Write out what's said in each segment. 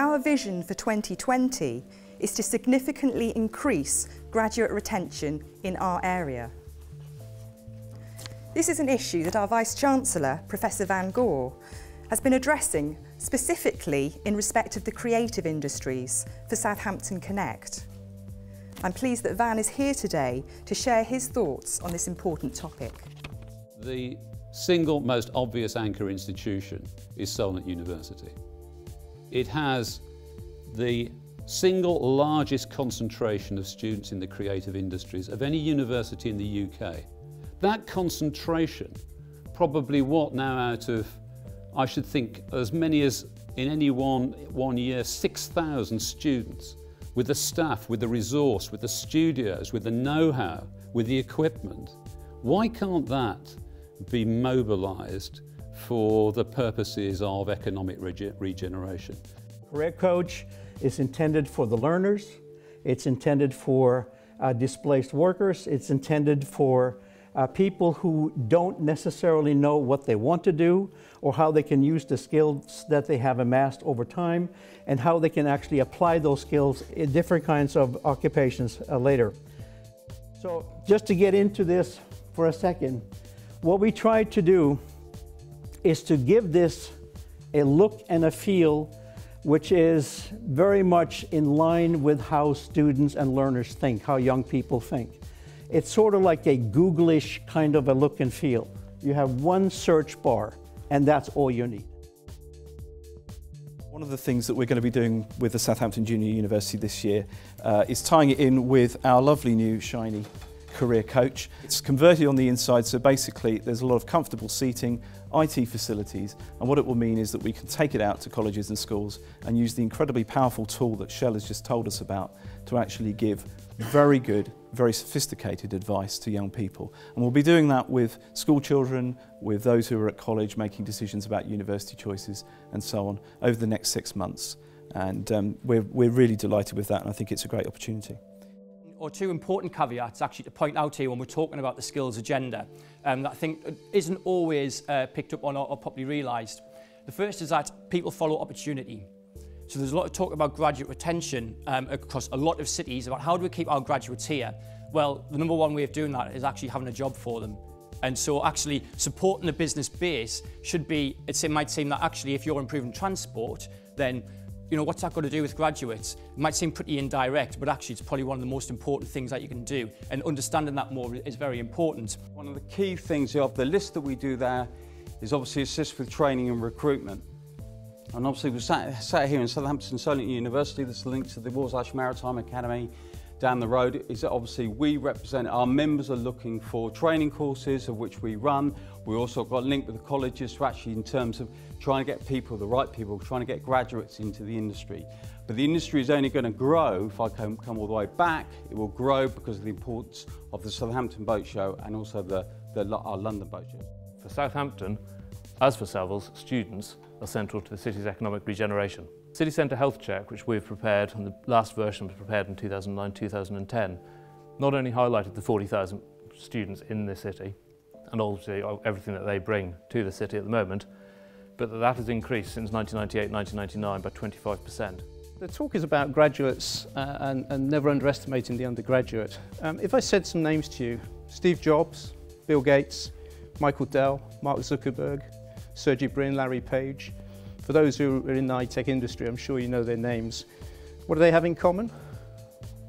Our vision for 2020 is to significantly increase graduate retention in our area. This is an issue that our Vice-Chancellor, Professor Van Gore, has been addressing specifically in respect of the creative industries for Southampton Connect. I'm pleased that Van is here today to share his thoughts on this important topic. The single most obvious anchor institution is Solent University. It has the single largest concentration of students in the creative industries of any university in the UK. That concentration, probably what now out of, I should think, as many as in any one year, 6,000 students, with the staff, with the resource, with the studios, with the know-how, with the equipment. Why can't that be mobilised for the purposes of economic regeneration? Career Coach is intended for the learners, it's intended for displaced workers, it's intended for people who don't necessarily know what they want to do or how they can use the skills that they have amassed over time and how they can actually apply those skills in different kinds of occupations later. So just to get into this for a second, what we tried to do is to give this a look and a feel which is very much in line with how students and learners think, how young people think. It's sort of like a Google-ish kind of a look and feel. You have one search bar, and that's all you need. One of the things that we're going to be doing with the Southampton Junior University this year is tying it in with our lovely new shiny Career Coach. It's converted on the inside, so basically there's a lot of comfortable seating, IT facilities, and what it will mean is that we can take it out to colleges and schools and use the incredibly powerful tool that Kjell has just told us about to actually give very good, very sophisticated advice to young people. And we'll be doing that with school children, with those who are at college making decisions about university choices and so on over the next 6 months. And we're really delighted with that, and I think it's a great opportunity. Or two important caveats actually to point out here when we're talking about the skills agenda that I think isn't always picked up on or properly realised. The first is that people follow opportunity. So there's a lot of talk about graduate retention across a lot of cities about how do we keep our graduates here. Well, the number one way of doing that is actually having a job for them. And so actually supporting the business base should be, it might seem that actually if you're improving transport, then you know, what's that got to do with graduates? It might seem pretty indirect, but actually it's probably one of the most important things that you can do. And understanding that more is very important. One of the key things of the list that we do there is obviously assist with training and recruitment. And obviously we're sat here in Southampton Solent University. There's a link to the Warsash Maritime Academy down the road. Is that obviously we represent, our members are looking for training courses of which we run. We also got linked with the colleges to actually in terms of trying to get people, the right people, trying to get graduates into the industry. But the industry is only going to grow, if I come all the way back, it will grow because of the importance of the Southampton Boat Show and also our London Boat Show. For Southampton, as for Savills, students are central to the city's economic regeneration. City Centre Health Check, which we've prepared, and the last version was prepared in 2009-2010, not only highlighted the 40,000 students in the city, and obviously everything that they bring to the city at the moment, but that has increased since 1998-1999 by 25%. The talk is about graduates and never underestimating the undergraduate. If I said some names to you, Steve Jobs, Bill Gates, Michael Dell, Mark Zuckerberg, Sergey Brin, Larry Page, for those who are in the high-tech industry, I'm sure you know their names. What do they have in common?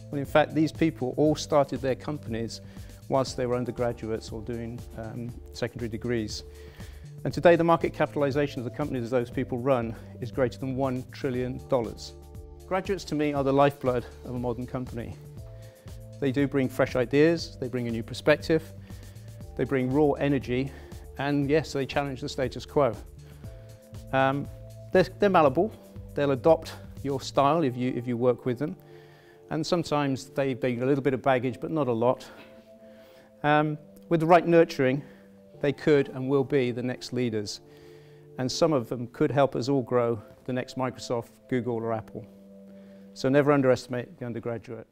Well, in fact, these people all started their companies whilst they were undergraduates or doing secondary degrees. And today, the market capitalization of the companies those people run is greater than $1 trillion. Graduates, to me, are the lifeblood of a modern company. They do bring fresh ideas, they bring a new perspective, they bring raw energy, and yes, they challenge the status quo. They're malleable, they'll adopt your style if you work with them, and sometimes they bring a little bit of baggage, but not a lot. With the right nurturing, they could and will be the next leaders, and some of them could help us all grow the next Microsoft, Google or Apple. So never underestimate the undergraduate.